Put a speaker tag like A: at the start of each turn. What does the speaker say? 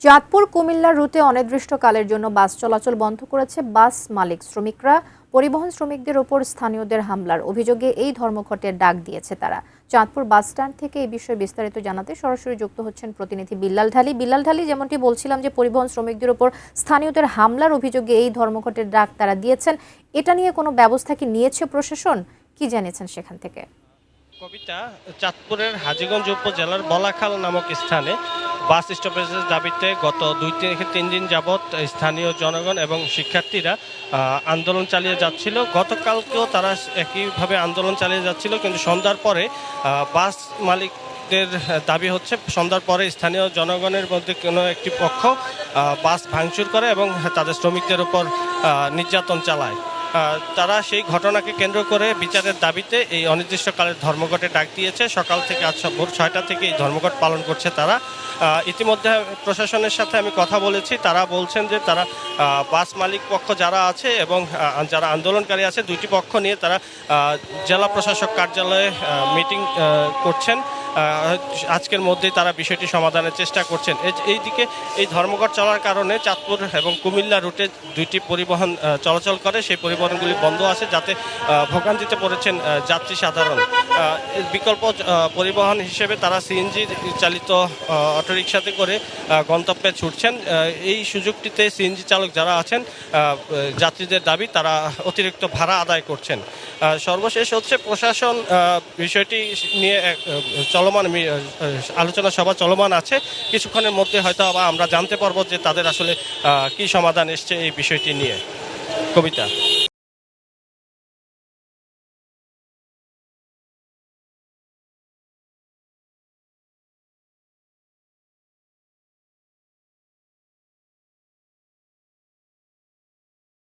A: চাঁদপুর কুমিল্লা রুটে অনির্দিষ্টকালের জন্য বাস চলাচল বন্ধ করেছে বাস মালিক শ্রমিকরা। পরিবহন শ্রমিকদের ওপর স্থানীয়দের হামলার অভিযোগে এই ধর্মঘটের ডাক দিয়েছে তারা। চাঁদপুর বাস স্ট্যান্ড থেকে এই বিষয়ে বিস্তারিত জানাতে সরাসরি যুক্ত হচ্ছেন প্রতিনিধি বিল্লাল ঢালী। বিল্লাল ঢালী, যেমনটি বলছিলাম যে পরিবহন শ্রমিকদের ওপর স্থানীয়দের হামলার অভিযোগে এই ধর্মঘটের ডাক তারা দিয়েছেন, এটা নিয়ে কোনো ব্যবস্থা কি নিয়েছে প্রশাসন? কি জানিয়েছেন সেখান থেকে?
B: কবিতা, চাঁদপুরের হাজীগঞ্জ উপজেলার বলাখাল নামক স্থানে বাস স্টপেজের দাবিতে গত 2-3 দিন যাবৎ স্থানীয় জনগণ এবং শিক্ষার্থীরা আন্দোলন চালিয়ে যাচ্ছিল। গতকালকেও তারা একইভাবে আন্দোলন চালিয়ে যাচ্ছিল, কিন্তু সন্ধ্যার পরে বাস মালিকদের দাবি হচ্ছে সন্ধ্যার পরে স্থানীয় জনগণের মধ্যে কোনো একটি পক্ষ বাস ভাঙচুর করে এবং তাদের শ্রমিকদের উপর নির্যাতন চালায়। তারা সেই ঘটনাকে কেন্দ্র করে বিচারের দাবিতে এই অনির্দিষ্টকালের ধর্মঘটে ডাক দিয়েছে। সকাল থেকে আজ ভোর 6টা থেকে এই ধর্মঘট পালন করছে তারা। ইতিমধ্যে প্রশাসনের সাথে আমি কথা বলেছি, তারা বলছেন যে তারা বাস মালিক পক্ষ যারা আছে এবং যারা আন্দোলনকারী আছে, দুইটি পক্ষ নিয়ে তারা জেলা প্রশাসক কার্যালয়ে মিটিং করছেন। আজকের মধ্যেই তারা বিষয়টি সমাধানের চেষ্টা করছেন। এইদিকে এই ধর্মঘট চলার কারণে চাঁদপুর এবং কুমিল্লা রুটে দুইটি পরিবহন চলাচল করে, সেই পরিবহনগুলি বন্ধ আছে, যাতে ভোগান্তিতে পড়েছেন যাত্রী সাধারণ। বিকল্প পরিবহন হিসেবে তারা সিএনজি চালিত অটোরিকশাতে করে গন্তব্যে ছুটছেন। এই সুযোগটিতে সিএনজি চালক যারা আছেন, যাত্রীদের দাবি তারা অতিরিক্ত ভাড়া আদায় করছেন। সর্বশেষ হচ্ছে প্রশাসন বিষয়টি নিয়ে চলমান আলোচনা সভা চলমান আছে। কিছুক্ষণের মধ্যে হয়তো আমরা জানতে পারবো যে তাদের আসলে কি সমাধান এসছে এই বিষয়টি নিয়ে। কবিতা।